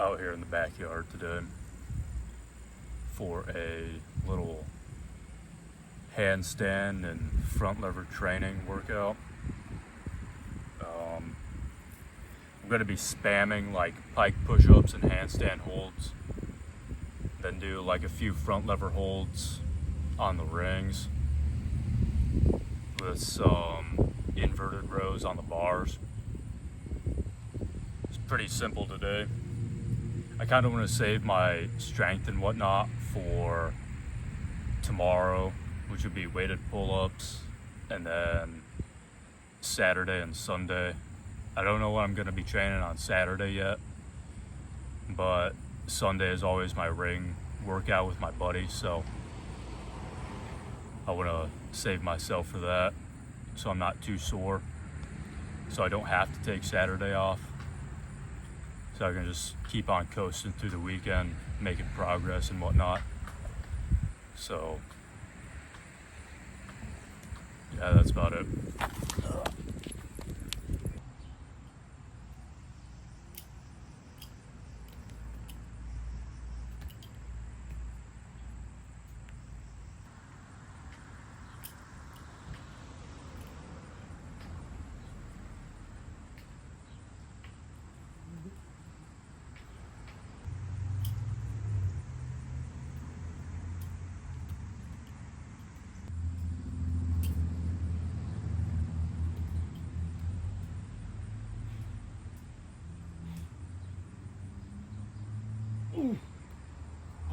out here in the backyard today for a little handstand and front lever training workout. I'm going to be spamming like pike push-ups and handstand holds, then do like a few front lever holds on the rings with some inverted rows on the bars. It's pretty simple today. I kind of want to save my strength and whatnot for tomorrow, which would be weighted pull-ups, and then Saturday and Sunday. I don't know what I'm going to be training on Saturday yet, but Sunday is always my ring workout with my buddy, so I want to save myself for that so I'm not too sore, so I don't have to take Saturday off, so I can just keep on coasting through the weekend, making progress and whatnot. So yeah, that's about it.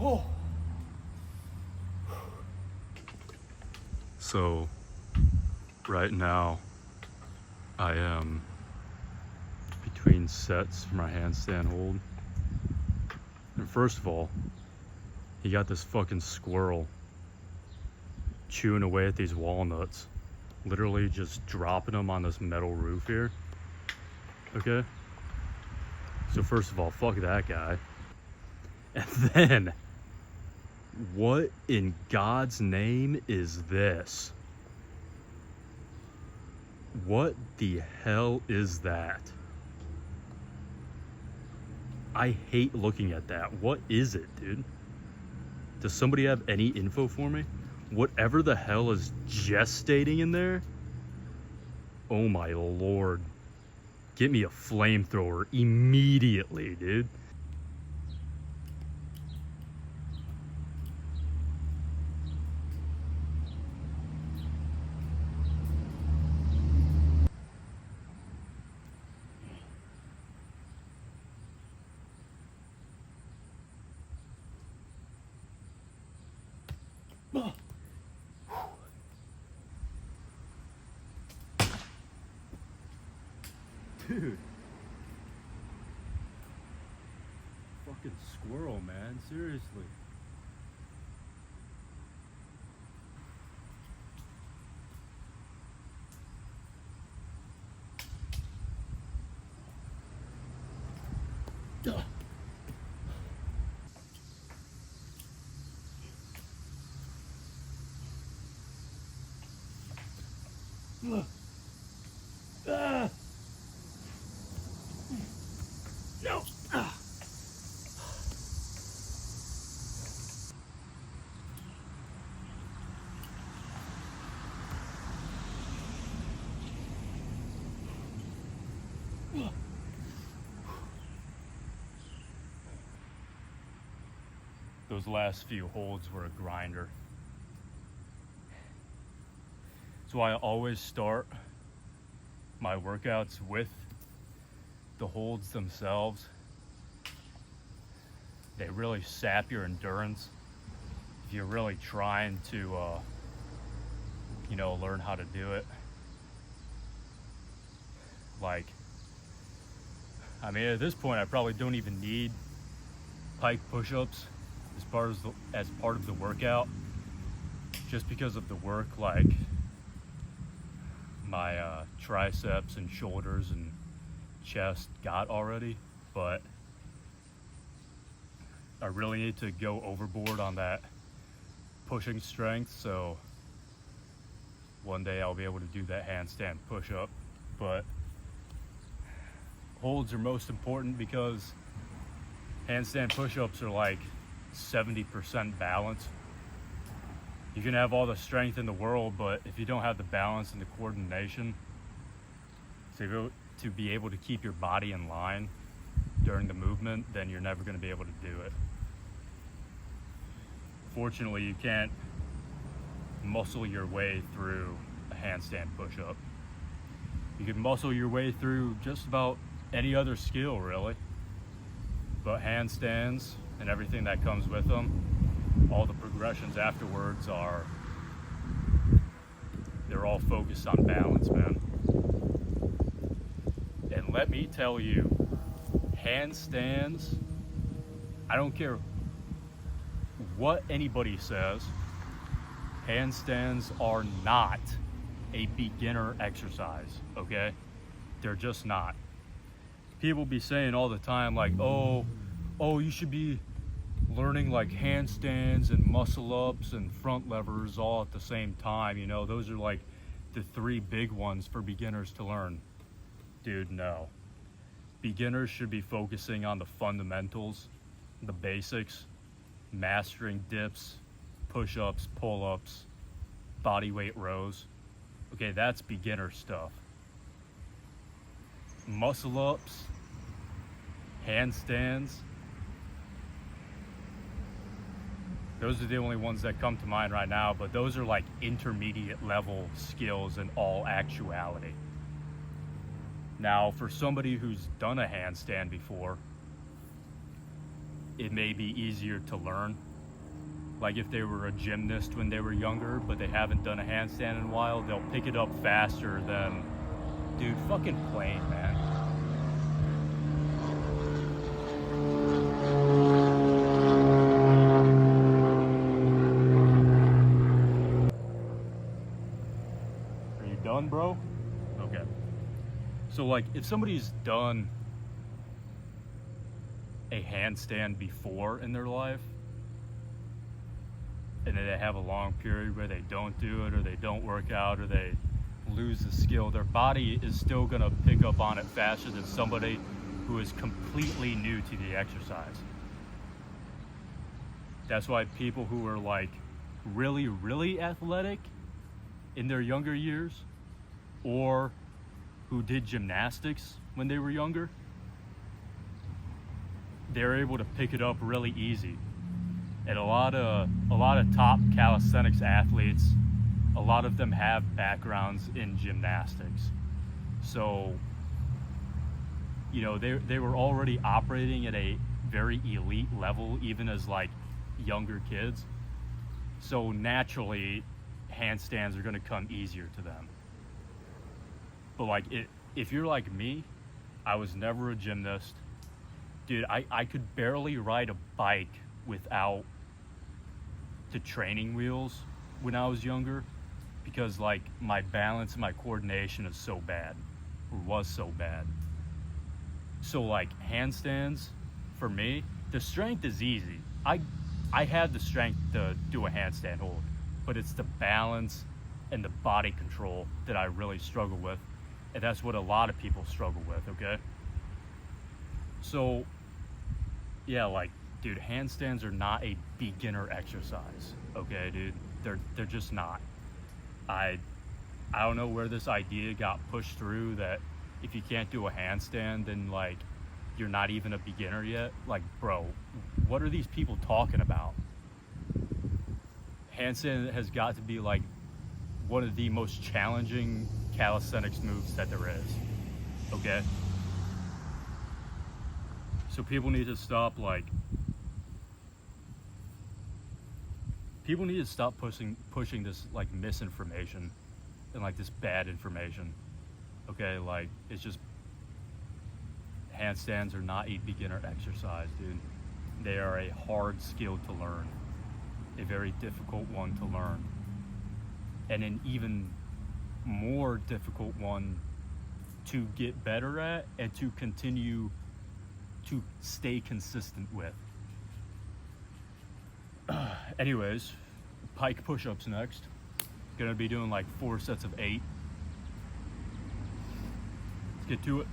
Oh. So right now I am between sets for my handstand hold. And first of all, you got this fucking squirrel chewing away at these walnuts, literally just dropping them on this metal roof here. Okay? So first of all, fuck that guy. And then, what in God's name is this? What the hell is that? I hate looking at that. What is it, dude? Does somebody have any info for me? Whatever the hell is gestating in there? Oh my lord. Get me a flamethrower immediately, dude. Dude. Fucking squirrel, man. Seriously. Duh. Ah. No. Ah. Those last few holds were a grinder. That's why I always start my workouts with the holds themselves. They really sap your endurance if you're really trying to learn how to do it. Like, I mean, at this point I probably don't even need pike push-ups as part of the workout, just because of the work like my triceps and shoulders and chest got already, but I really need to go overboard on that pushing strength, so one day I'll be able to do that handstand push-up. But holds are most important because Handstand push-ups are like 70% balance. You can have all the strength in the world, but if you don't have the balance and the coordination to be able to keep your body in line during the movement, then you're never going to be able to do it. Fortunately, you can't muscle your way through a handstand push-up. You can muscle your way through just about any other skill, really. But handstands and everything that comes with them, all the progressions afterwards they're all focused on balance, man. And let me tell you, handstands, I don't care what anybody says, handstands are not a beginner exercise, okay? They're just not. People be saying all the time like, oh, you should be learning like handstands and muscle ups and front levers all at the same time. You know, those are like the 3 big ones for beginners to learn. Dude, no. Beginners should be focusing on the fundamentals, the basics, mastering dips, push-ups, pull-ups, body weight rows. Okay, that's beginner stuff. Muscle ups, handstands, those are the only ones that come to mind right now, but those are like intermediate level skills in all actuality. Now, for somebody who's done a handstand before, it may be easier to learn. Like if they were a gymnast when they were younger, but they haven't done a handstand in a while, they'll pick it up faster than, dude, fucking plane, man. Are you done, bro? Okay. So like if somebody's done a handstand before in their life, and then they have a long period where they don't do it, or they don't work out, or they lose the skill, their body is still gonna pick up on it faster than somebody who is completely new to the exercise. That's why people who are like really, really athletic in their younger years, or who did gymnastics when they were younger, they're able to pick it up really easy. And a lot of top calisthenics athletes, a lot of them have backgrounds in gymnastics. So, you know, they were already operating at a very elite level, even as like younger kids. So naturally, handstands are gonna come easier to them. But like, if you're like me, I was never a gymnast. Dude, I could barely ride a bike without the training wheels when I was younger, because like my balance and my coordination is so bad, or was so bad. So like handstands, for me, the strength is easy. I had the strength to do a handstand hold, but it's the balance and the body control that I really struggle with. And that's what a lot of people struggle with, okay? So yeah, like, dude, handstands are not a beginner exercise, okay, dude? They're just not. I don't know where this idea got pushed through that if you can't do a handstand, then like you're not even a beginner yet. Like, bro, what are these people talking about? Handstand has got to be like one of the most challenging calisthenics moves that there is, okay? So people need to stop pushing this like misinformation and like this bad information, okay? Like, it's just, handstands are not a beginner exercise, dude. They are a hard skill to learn, a very difficult one to learn, and an even more difficult one to get better at and to continue to stay consistent with. Anyways, pike push-ups next. Gonna be doing like 4 sets of 8. Let's get to it.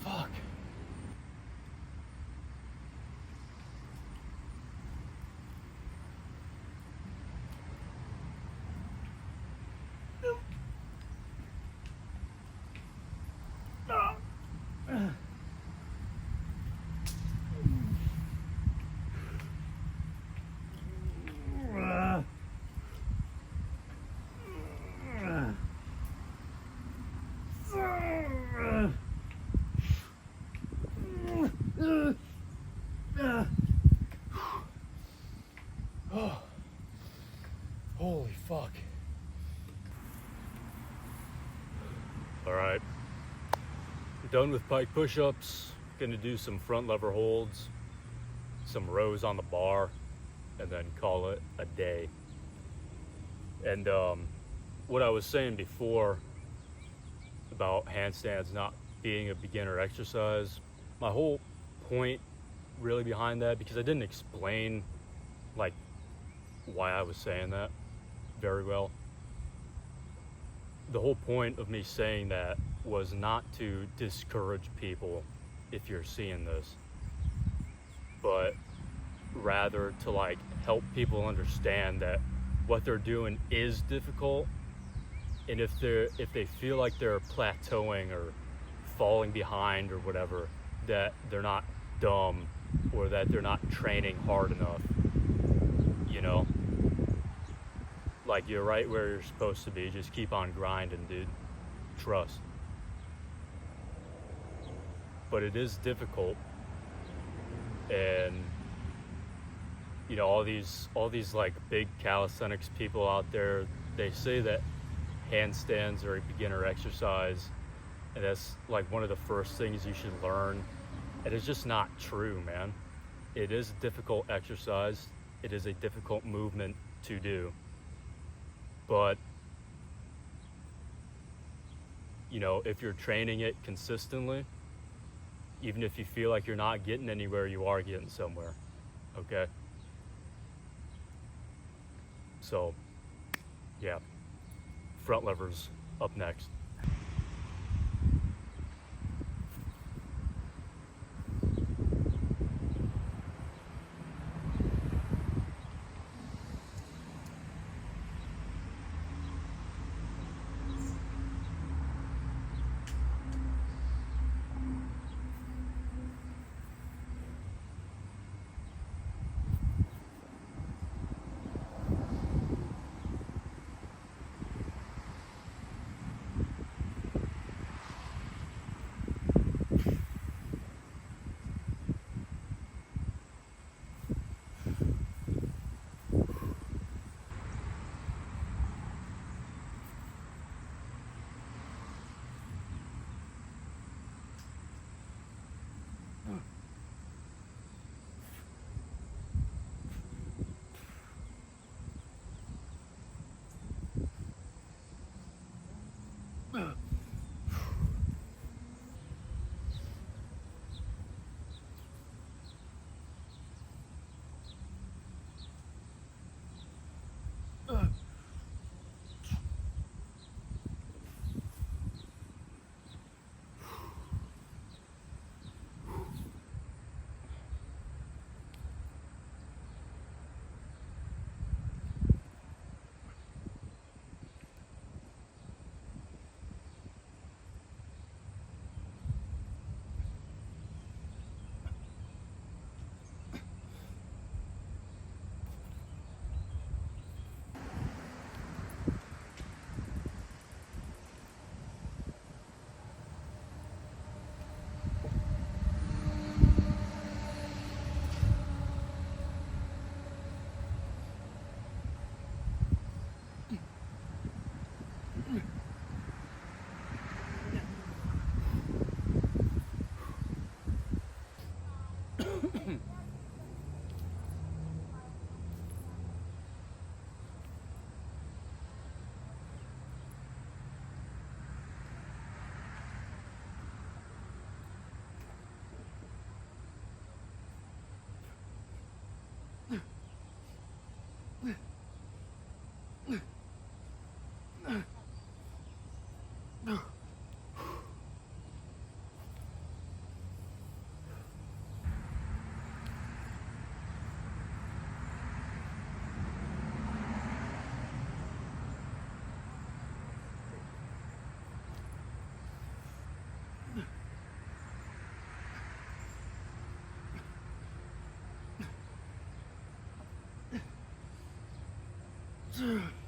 Fuck. Oh, holy fuck. All right, done with pike push-ups. Gonna do some front lever holds, some rows on the bar, and then call it a day. And what I was saying before about handstands not being a beginner exercise, my whole point really behind that, because I didn't explain like why I was saying that very well. The whole point of me saying that was not to discourage people if you're seeing this, but rather to like help people understand that what they're doing is difficult, and if they feel like they're plateauing or falling behind or whatever, that they're not dumb or that they're not training hard enough, you know? Like, you're right where you're supposed to be. Just keep on grinding, dude. Trust. But it is difficult, and you know, all these like big calisthenics people out there, they say that handstands are a beginner exercise, and that's like one of the first things you should learn. And it's just not true, man. It is a difficult exercise. It is a difficult movement to do. But, you know, if you're training it consistently, even if you feel like you're not getting anywhere, you are getting somewhere, okay? So, yeah, front levers up next. 2.